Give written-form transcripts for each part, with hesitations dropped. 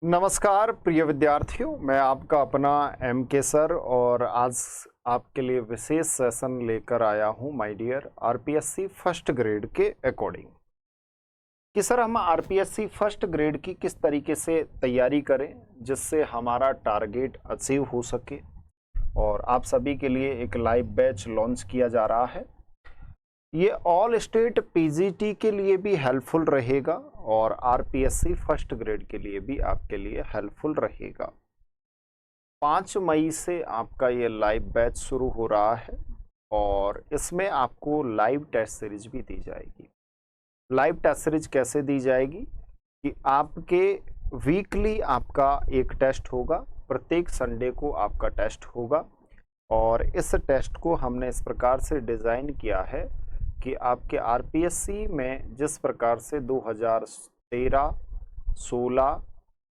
नमस्कार प्रिय विद्यार्थियों, मैं आपका अपना एम के सर और आज आपके लिए विशेष सेशन लेकर आया हूं my dear RPSC first grade के अकॉर्डिंग कि सर हम आरपीएससी फर्स्ट ग्रेड की किस तरीके से तैयारी करें जिससे हमारा टारगेट अचीव हो सके। और आप सभी के लिए एक लाइव बैच लॉन्च किया जा रहा है। ये ऑल स्टेट पीजीटी के लिए भी हेल्पफुल रहेगा और आरपीएससी फर्स्ट ग्रेड के लिए भी आपके लिए हेल्पफुल रहेगा। 5 मई से आपका ये लाइव बैच शुरू हो रहा है और इसमें आपको लाइव टेस्ट सीरीज भी दी जाएगी। लाइव टेस्ट सीरीज कैसे दी जाएगी कि आपके वीकली आपका एक टेस्ट होगा, प्रत्येक संडे को आपका टेस्ट होगा और इस टेस्ट को हमने इस प्रकार से डिज़ाइन किया है कि आपके आरपीएससी में जिस प्रकार से 2013, 16,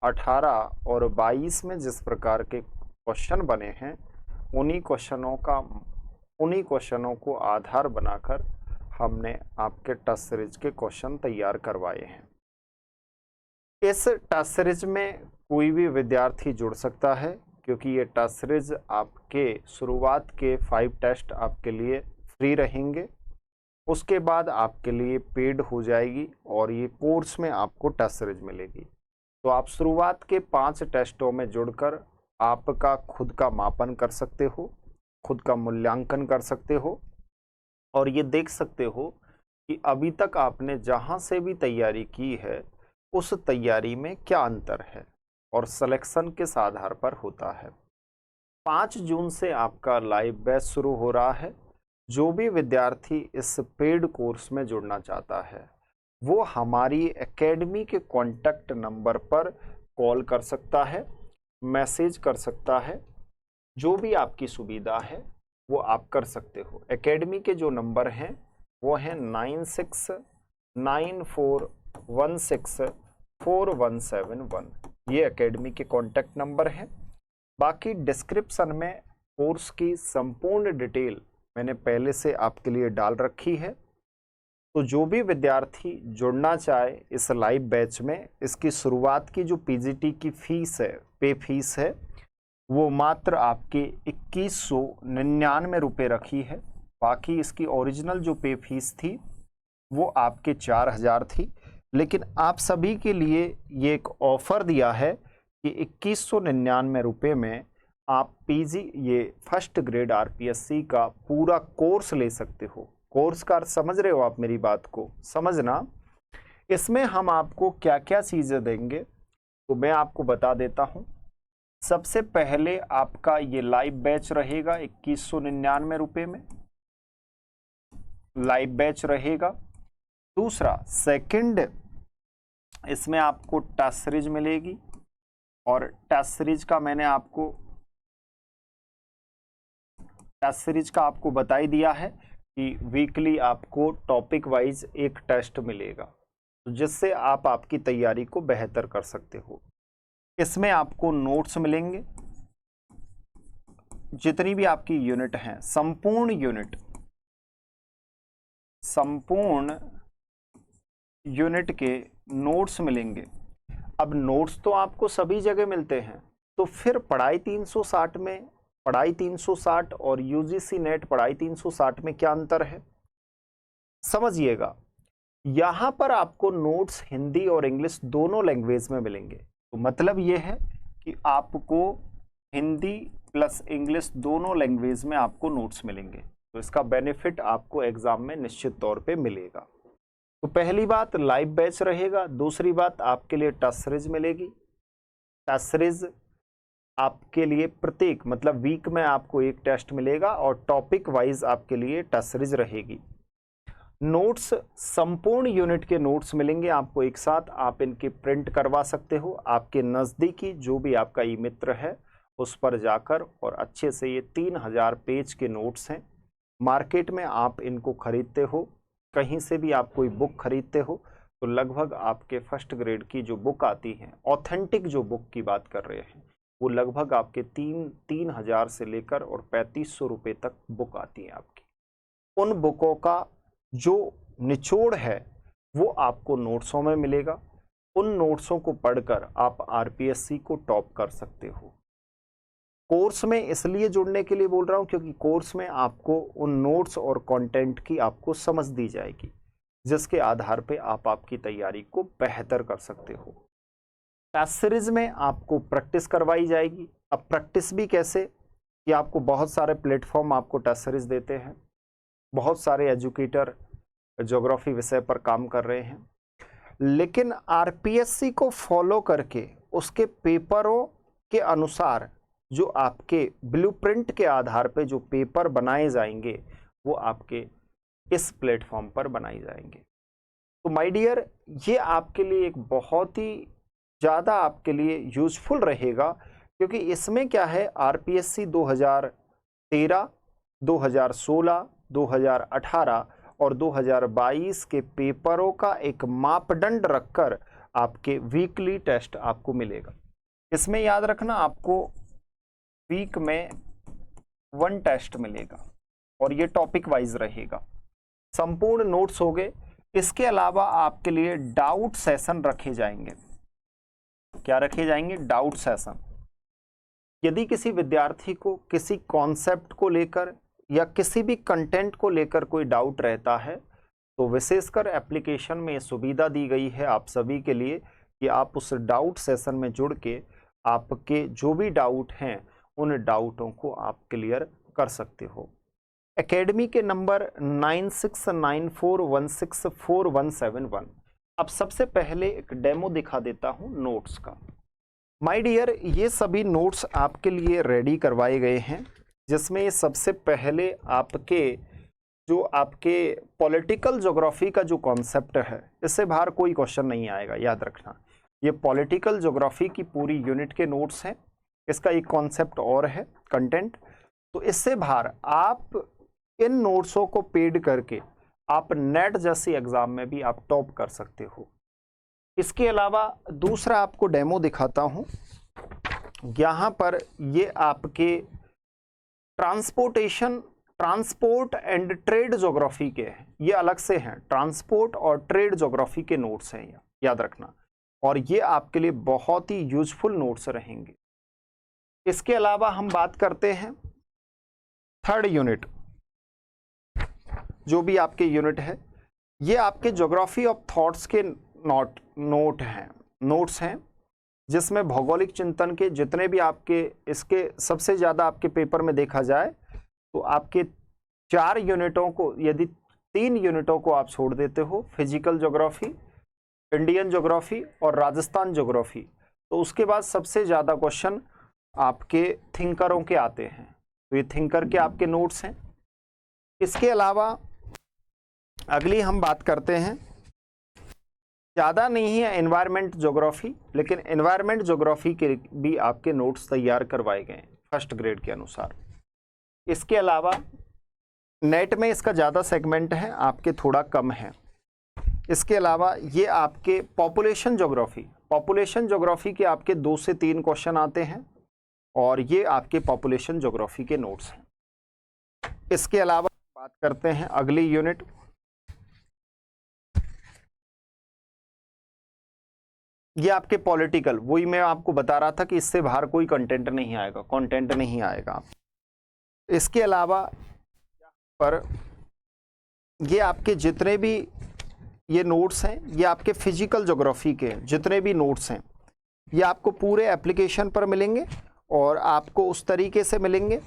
18 और 22 में जिस प्रकार के क्वेश्चन बने हैं उन्हीं क्वेश्चनों को आधार बनाकर हमने आपके टेस्ट सीरीज के क्वेश्चन तैयार करवाए हैं। इस टेस्ट सीरीज में कोई भी विद्यार्थी जुड़ सकता है क्योंकि ये टेस्ट सीरीज आपके शुरुआत के 5 टेस्ट आपके लिए फ्री रहेंगे, उसके बाद आपके लिए पेड हो जाएगी और ये कोर्स में आपको टेस्ट सीरीज मिलेगी। तो आप शुरुआत के 5 टेस्टों में जुड़कर आपका खुद का मापन कर सकते हो, खुद का मूल्यांकन कर सकते हो और ये देख सकते हो कि अभी तक आपने जहाँ से भी तैयारी की है उस तैयारी में क्या अंतर है और सिलेक्शन किस आधार पर होता है। 5 जून से आपका लाइव बैच शुरू हो रहा है। जो भी विद्यार्थी इस पेड कोर्स में जुड़ना चाहता है वो हमारी एकेडमी के कॉन्टैक्ट नंबर पर कॉल कर सकता है, मैसेज कर सकता है, जो भी आपकी सुविधा है वो आप कर सकते हो। एकेडमी के जो नंबर हैं वो हैं 9694164171। ये एकेडमी के कॉन्टैक्ट नंबर हैं। बाकी डिस्क्रिप्शन में कोर्स की संपूर्ण डिटेल मैंने पहले से आपके लिए डाल रखी है। तो जो भी विद्यार्थी जुड़ना चाहे इस लाइव बैच में, इसकी शुरुआत की जो पीजीटी की फीस है, पे फीस है, वो मात्र आपके 2199 रुपये रखी है। बाकी इसकी ओरिजिनल जो पे फीस थी वो आपके 4000 थी, लेकिन आप सभी के लिए ये एक ऑफ़र दिया है कि 2199 रुपये में आप ये फर्स्ट ग्रेड आरपीएससी का पूरा कोर्स ले सकते हो। कोर्स का समझ रहे हो आप मेरी बात को? समझना। इसमें हम आपको क्या क्या चीज़ें देंगे तो मैं आपको बता देता हूँ। सबसे पहले आपका ये लाइव बैच रहेगा 2199 रुपये में, लाइव बैच रहेगा। दूसरा, सेकंड, इसमें आपको टेस्ट सीरीज मिलेगी और टेस्ट सीरीज का आपको बता ही दिया है कि वीकली आपको टॉपिक वाइज एक टेस्ट मिलेगा जिससे आप आपकी तैयारी को बेहतर कर सकते हो। इसमें आपको नोट्स मिलेंगे, जितनी भी आपकी यूनिट हैं, संपूर्ण यूनिट के नोट्स मिलेंगे। अब नोट्स तो आपको सभी जगह मिलते हैं, तो फिर पढ़ाई 360 और यूजीसी नेट पढ़ाई 360 में क्या अंतर है समझिएगा। यहां पर आपको नोट्स हिंदी और इंग्लिश दोनों लैंग्वेज में मिलेंगे। तो मतलब ये है कि आपको हिंदी प्लस इंग्लिश दोनों लैंग्वेज में आपको नोट्स मिलेंगे, तो इसका बेनिफिट आपको एग्जाम में निश्चित तौर पे मिलेगा। तो पहली बात लाइव बैच रहेगा। दूसरी बात आपके लिए टेस्ट सीरीज मिलेगी। टेस्ट सीरीज आपके लिए प्रत्येक मतलब वीक में आपको एक टेस्ट मिलेगा और टॉपिक वाइज आपके लिए टेस्ट सीरीज रहेगी। नोट्स, संपूर्ण यूनिट के नोट्स मिलेंगे आपको एक साथ, आप इनके प्रिंट करवा सकते हो। आपके नज़दीकी जो भी आपका ई मित्र है उस पर जाकर और अच्छे से, ये 3000 पेज के नोट्स हैं। मार्केट में आप इनको खरीदते हो, कहीं से भी आप कोई बुक खरीदते हो तो लगभग आपके फर्स्ट ग्रेड की जो बुक आती हैं, ऑथेंटिक जो बुक की बात कर रहे हैं, वो लगभग आपके 3000 से लेकर और 3500 रुपये तक बुक आती हैं आपकी। उन बुकों का जो निचोड़ है वो आपको नोट्सों में मिलेगा। उन नोट्सों को पढ़कर आप आरपीएससी को टॉप कर सकते हो। कोर्स में इसलिए जुड़ने के लिए बोल रहा हूं क्योंकि कोर्स में आपको उन नोट्स और कंटेंट की आपको समझ दी जाएगी, जिसके आधार पे आप आपकी तैयारी को बेहतर कर सकते हो। टेस्ट सीरीज में आपको प्रैक्टिस करवाई जाएगी। अब प्रैक्टिस भी कैसे कि आपको बहुत सारे प्लेटफॉर्म आपको टेस्ट सीरीज देते हैं, बहुत सारे एजुकेटर ज्योग्राफी विषय पर काम कर रहे हैं, लेकिन आरपीएससी को फॉलो करके उसके पेपरों के अनुसार जो आपके ब्लूप्रिंट के आधार पे जो पेपर बनाए जाएंगे वो आपके इस प्लेटफॉर्म पर बनाए जाएंगे। तो माय डियर, ये आपके लिए एक बहुत ही ज़्यादा आपके लिए यूजफुल रहेगा, क्योंकि इसमें क्या है, आरपीएससी 2013, 2016, 2018 और 2022 के पेपरों का एक मापदंड रखकर आपके वीकली टेस्ट आपको मिलेगा। इसमें याद रखना, आपको वीक में 1 टेस्ट मिलेगा और ये टॉपिक वाइज रहेगा। संपूर्ण नोट्स हो गए। इसके अलावा आपके लिए डाउट सेशन रखे जाएंगे। क्या रखे जाएंगे? Doubt session. यदि किसी विद्यार्थी को किसी कॉन्सेप्ट को लेकर या किसी भी कंटेंट को लेकर कोई डाउट रहता है, तो विशेषकर एप्लीकेशन में सुविधा दी गई है आप सभी के लिए कि आप उस डाउट सेशन में जुड़ के आपके जो भी डाउट हैं उन डाउटों को आप क्लियर कर सकते हो। एकेडमी के नंबर 9694164171। अब सबसे पहले एक डेमो दिखा देता हूं नोट्स का। माय डियर, ये सभी नोट्स आपके लिए रेडी करवाए गए हैं, जिसमें सबसे पहले आपके पॉलिटिकल ज्योग्राफी का जो कॉन्सेप्ट है, इससे बाहर कोई क्वेश्चन नहीं आएगा, याद रखना। ये पॉलिटिकल ज्योग्राफी की पूरी यूनिट के नोट्स हैं। इसका एक कॉन्सेप्ट और है कंटेंट, तो इससे बाहर आप इन नोट्सों को पेड करके आप नेट जैसी एग्जाम में भी आप टॉप कर सकते हो। इसके अलावा दूसरा आपको डेमो दिखाता हूं। यहां पर ये आपके ट्रांसपोर्ट एंड ट्रेड ज्योग्राफी के हैं, ये अलग से हैं। ट्रांसपोर्ट और ट्रेड ज्योग्राफी के नोट्स हैं, याद रखना, और ये आपके लिए बहुत ही यूजफुल नोट्स रहेंगे। इसके अलावा हम बात करते हैं थर्ड यूनिट, जो भी आपके यूनिट है, ये आपके ज्योग्राफी ऑफ थॉट्स के नोट्स हैं, जिसमें भौगोलिक चिंतन के जितने भी आपके इसके सबसे ज़्यादा आपके पेपर में देखा जाए तो आपके 4 यूनिटों को, यदि 3 यूनिटों को आप छोड़ देते हो, फिजिकल ज्योग्राफी, इंडियन ज्योग्राफी और राजस्थान ज्योग्राफी, तो उसके बाद सबसे ज़्यादा क्वेश्चन आपके थिंकरों के आते हैं। तो ये थिंकर के आपके नोट्स हैं। इसके अलावा अगली हम बात करते हैं, ज़्यादा नहीं है एनवायरनमेंट ज्योग्राफी, लेकिन एनवायरनमेंट ज्योग्राफी के भी आपके नोट्स तैयार करवाए गए हैं फर्स्ट ग्रेड के अनुसार। इसके अलावा नेट में इसका ज़्यादा सेगमेंट है, आपके थोड़ा कम है। इसके अलावा ये आपके पॉपुलेशन ज्योग्राफी के आपके 2 से 3 क्वेश्चन आते हैं, और ये आपके पॉपुलेशन ज्योग्राफी के नोट्स हैं। इसके अलावा बात करते हैं अगली यूनिट, ये आपके पॉलिटिकल, वही मैं आपको बता रहा था कि इससे बाहर कोई कंटेंट नहीं आएगा, इसके अलावा पर ये आपके जितने भी ये नोट्स हैं, ये आपके फिजिकल ज्योग्राफी के जितने भी नोट्स हैं, ये आपको पूरे एप्लीकेशन पर मिलेंगे और आपको उस तरीके से मिलेंगे।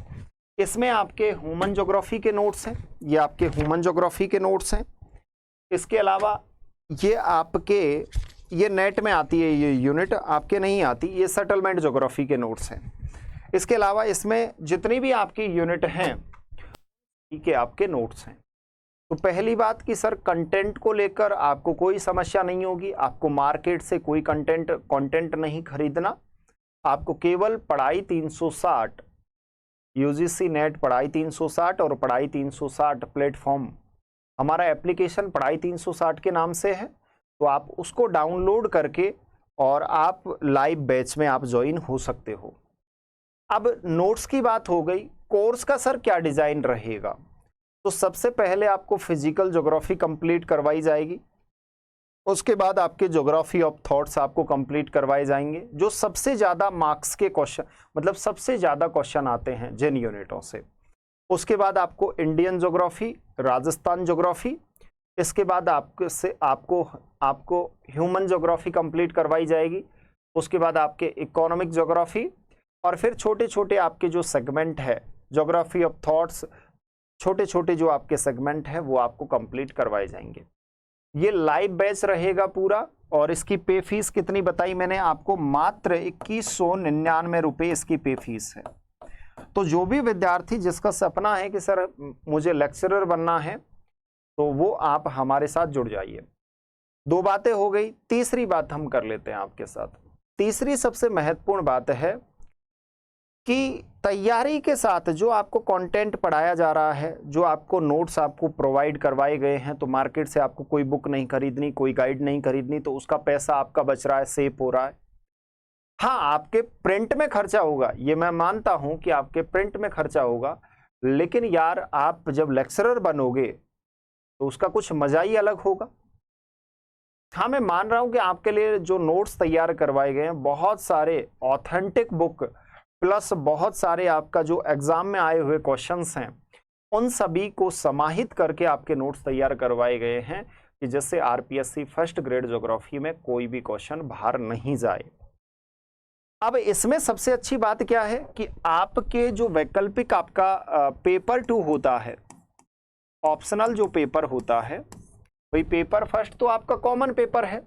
इसमें आपके ह्यूमन ज्योग्राफी के नोट्स हैं, ये आपके ह्यूमन ज्योग्राफी के नोट्स हैं। इसके अलावा ये आपके, ये नेट में आती है, ये यूनिट आपके नहीं आती, ये सेटलमेंट ज्योग्राफी के नोट्स हैं। इसके अलावा इसमें जितनी भी आपकी यूनिट हैं, ठीक है, आपके नोट्स हैं। तो पहली बात कि सर कंटेंट को लेकर आपको कोई समस्या नहीं होगी, आपको मार्केट से कोई कंटेंट नहीं खरीदना, आपको केवल पढ़ाई 360, यूजीसी नेट पढ़ाई 360 और पढ़ाई 360 प्लेटफॉर्म, हमारा एप्लीकेशन पढ़ाई 360 के नाम से है, तो आप उसको डाउनलोड करके और आप लाइव बैच में आप ज्वाइन हो सकते हो। अब नोट्स की बात हो गई, कोर्स का सर क्या डिज़ाइन रहेगा? तो सबसे पहले आपको फिजिकल ज्योग्राफी कंप्लीट करवाई जाएगी, उसके बाद आपके ज्योग्राफी ऑफ थॉट्स आपको कंप्लीट करवाए जाएंगे, जो सबसे ज़्यादा मार्क्स के क्वेश्चन, मतलब सबसे ज़्यादा क्वेश्चन आते हैं जिन यूनिटों से। उसके बाद आपको इंडियन ज्योग्राफी, राजस्थान ज्योग्राफी, इसके बाद आपको ह्यूमन ज्योग्राफी कंप्लीट करवाई जाएगी। उसके बाद आपके इकोनॉमिक ज्योग्राफी, और फिर छोटे छोटे आपके जो सेगमेंट है ज्योग्राफी ऑफ थॉट्स, छोटे छोटे जो आपके सेगमेंट है वो आपको कंप्लीट करवाए जाएंगे। ये लाइव बैच रहेगा पूरा, और इसकी पे फीस कितनी बताई मैंने आपको, मात्र 2199 रुपये इसकी पे फीस है। तो जो भी विद्यार्थी जिसका सपना है कि सर मुझे लेक्चरर बनना है, तो वो आप हमारे साथ जुड़ जाइए। 2 बातें हो गई, तीसरी बात हम कर लेते हैं आपके साथ। तीसरी सबसे महत्वपूर्ण बात है कि तैयारी के साथ जो आपको कंटेंट पढ़ाया जा रहा है, जो आपको नोट्स आपको प्रोवाइड करवाए गए हैं, तो मार्केट से आपको कोई बुक नहीं खरीदनी, कोई गाइड नहीं खरीदनी, तो उसका पैसा आपका बच रहा है, सेव हो रहा है। हाँ, आपके प्रिंट में खर्चा होगा, ये मैं मानता हूं कि आपके प्रिंट में खर्चा होगा, लेकिन यार आप जब लेक्चरर बनोगे तो उसका कुछ मजा ही अलग होगा। हाँ, मैं मान रहा हूं कि आपके लिए जो नोट्स तैयार करवाए गए हैं, बहुत सारे ऑथेंटिक बुक प्लस बहुत सारे आपका जो एग्जाम में आए हुए क्वेश्चंस हैं, उन सभी को समाहित करके आपके नोट्स तैयार करवाए गए हैं कि जिससे आरपीएससी फर्स्ट ग्रेड ज्योग्राफी में कोई भी क्वेश्चन बाहर नहीं जाए। अब इसमें सबसे अच्छी बात क्या है कि आपके जो वैकल्पिक आपका पेपर 2 होता है, ऑप्शनल जो पेपर होता है, भाई पेपर फर्स्ट तो आपका कॉमन पेपर है,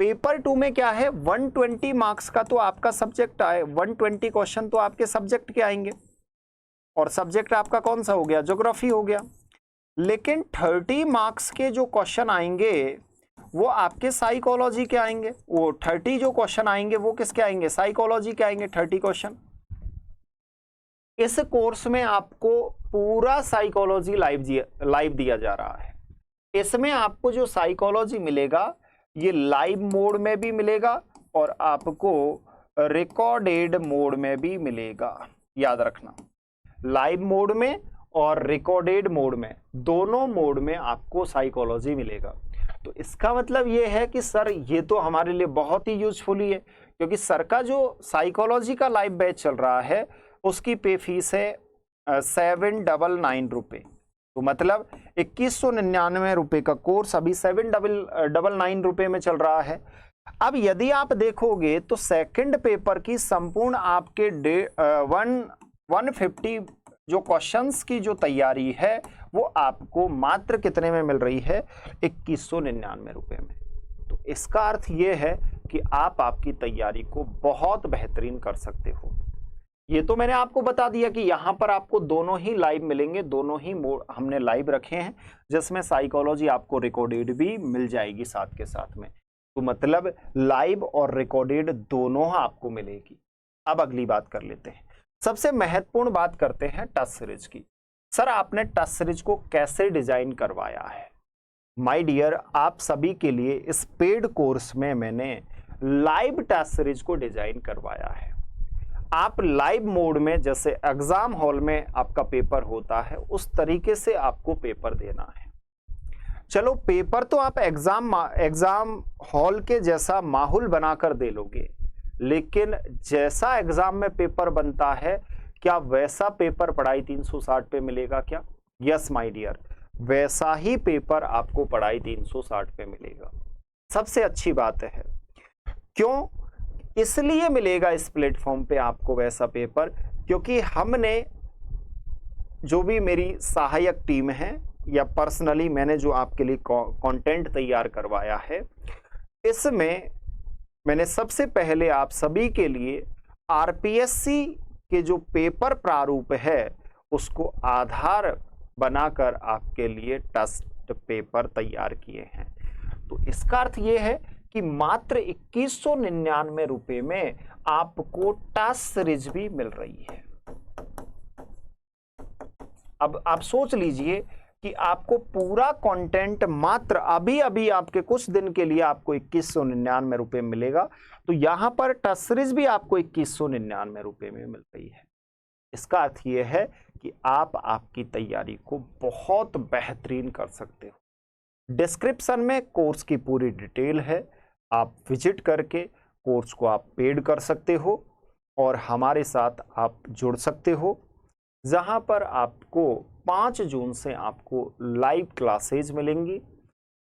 पेपर 2 में क्या है 120 मार्क्स का तो आपका सब्जेक्ट आए, 120 क्वेश्चन तो आपके सब्जेक्ट के आएंगे, और सब्जेक्ट आपका कौन सा हो गया, ज्योग्राफी हो गया। लेकिन 30 मार्क्स के जो क्वेश्चन आएंगे वो आपके साइकोलॉजी के आएंगे, वो 30 जो क्वेश्चन आएंगे वो किसके आएंगे, साइकोलॉजी के आएंगे 30 क्वेश्चन। इस कोर्स में आपको पूरा साइकोलॉजी लाइव दिया जा रहा है। इसमें आपको जो साइकोलॉजी मिलेगा ये लाइव मोड में भी मिलेगा और आपको रिकॉर्डेड मोड में भी मिलेगा। याद रखना, लाइव मोड में और रिकॉर्डेड मोड में, दोनों मोड में आपको साइकोलॉजी मिलेगा। तो इसका मतलब ये है कि सर ये तो हमारे लिए बहुत ही यूजफुल ही है, क्योंकि सर का जो साइकोलॉजी का लाइव बैच चल रहा है उसकी पे फीस है 799 रुपये। तो मतलब 2199 रुपये का कोर्स अभी 799 रुपये में चल रहा है। अब यदि आप देखोगे तो सेकंड पेपर की संपूर्ण आपके 150 जो क्वेश्चंस की जो तैयारी है वो आपको मात्र कितने में मिल रही है, 2199 रुपये में। तो इसका अर्थ ये है कि आप आपकी तैयारी को बहुत बेहतरीन कर सकते हो। ये तो मैंने आपको बता दिया कि यहाँ पर आपको दोनों ही लाइव मिलेंगे, दोनों ही मोड हमने लाइव रखे हैं, जिसमें साइकोलॉजी आपको रिकॉर्डेड भी मिल जाएगी साथ के साथ में। तो मतलब लाइव और रिकॉर्डेड दोनों आपको मिलेगी। अब अगली बात कर लेते हैं, सबसे महत्वपूर्ण बात करते हैं टच सीरीज की। सर आपने टच सीरीज को कैसे डिजाइन करवाया है? माय डियर, आप सभी के लिए इस पेड कोर्स में मैंने लाइव टच सीरीज को डिजाइन करवाया है। आप लाइव मोड में, जैसे एग्जाम हॉल में आपका पेपर होता है, उस तरीके से आपको पेपर देना है। चलो पेपर तो आप एग्जाम हॉल के जैसा माहौल बनाकर दे लोगे, लेकिन जैसा एग्जाम में पेपर बनता है क्या वैसा पेपर पढ़ाई 360 पे मिलेगा क्या? यस माय डियर, वैसा ही पेपर आपको पढ़ाई 360 पे मिलेगा। सबसे अच्छी बात है, क्यों? इसलिए मिलेगा इस प्लेटफॉर्म पे आपको वैसा पेपर, क्योंकि हमने जो भी मेरी सहायक टीम है या पर्सनली मैंने जो आपके लिए कंटेंट तैयार करवाया है, इसमें मैंने सबसे पहले आप सभी के लिए आरपीएससी के जो पेपर प्रारूप है उसको आधार बनाकर आपके लिए टेस्ट पेपर तैयार किए हैं। तो इसका अर्थ यह है कि मात्र 2199 रुपये में आपको टच सीरीज भी मिल रही है। अब आप सोच लीजिए कि आपको पूरा कंटेंट मात्र अभी अभी आपके कुछ दिन के लिए आपको 2199 रुपये मिलेगा, तो यहां पर टच सीरीज भी आपको 2199 रुपये में मिल रही है। इसका अर्थ यह है कि आप आपकी तैयारी को बहुत बेहतरीन कर सकते हो। डिस्क्रिप्शन में कोर्स की पूरी डिटेल है, आप विजिट करके कोर्स को आप पेड कर सकते हो और हमारे साथ आप जुड़ सकते हो, जहां पर आपको 5 जून से आपको लाइव क्लासेज मिलेंगी,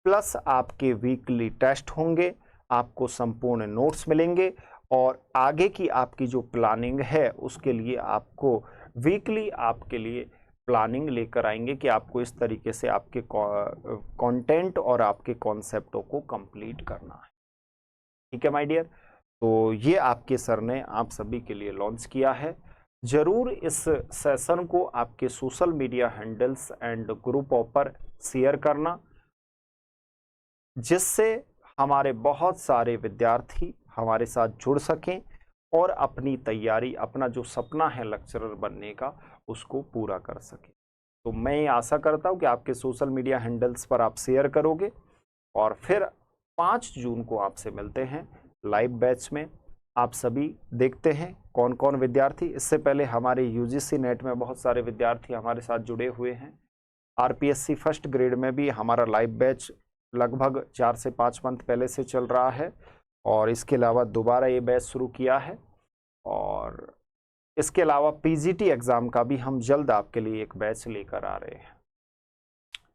प्लस आपके वीकली टेस्ट होंगे, आपको संपूर्ण नोट्स मिलेंगे और आगे की आपकी जो प्लानिंग है उसके लिए आपको वीकली आपके लिए प्लानिंग लेकर आएंगे कि आपको इस तरीके से आपके कंटेंट और आपके कॉन्सेप्टों को कंप्लीट करना है। ठीक है माय डियर, तो ये आपके सर ने आप सभी के लिए लॉन्च किया है। जरूर इस सेशन को आपके सोशल मीडिया हैंडल्स एंड ग्रुपों पर शेयर करना, जिससे हमारे बहुत सारे विद्यार्थी हमारे साथ जुड़ सकें और अपनी तैयारी, अपना जो सपना है लेक्चरर बनने का, उसको पूरा कर सकें। तो मैं आशा करता हूं कि आपके सोशल मीडिया हैंडल्स पर आप शेयर करोगे और फिर 5 जून को आपसे मिलते हैं लाइव बैच में। आप सभी देखते हैं कौन कौन विद्यार्थी, इससे पहले हमारे यूजीसी नेट में बहुत सारे विद्यार्थी हमारे साथ जुड़े हुए हैं। आरपीएससी फर्स्ट ग्रेड में भी हमारा लाइव बैच लगभग 4 से 5 मंथ पहले से चल रहा है और इसके अलावा दोबारा ये बैच शुरू किया है। और इसके अलावा पीजीटी एग्जाम का भी हम जल्द आपके लिए एक बैच लेकर आ रहे हैं।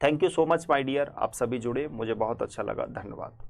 Thank you so much my dear, आप सभी जुड़े, मुझे बहुत अच्छा लगा। धन्यवाद।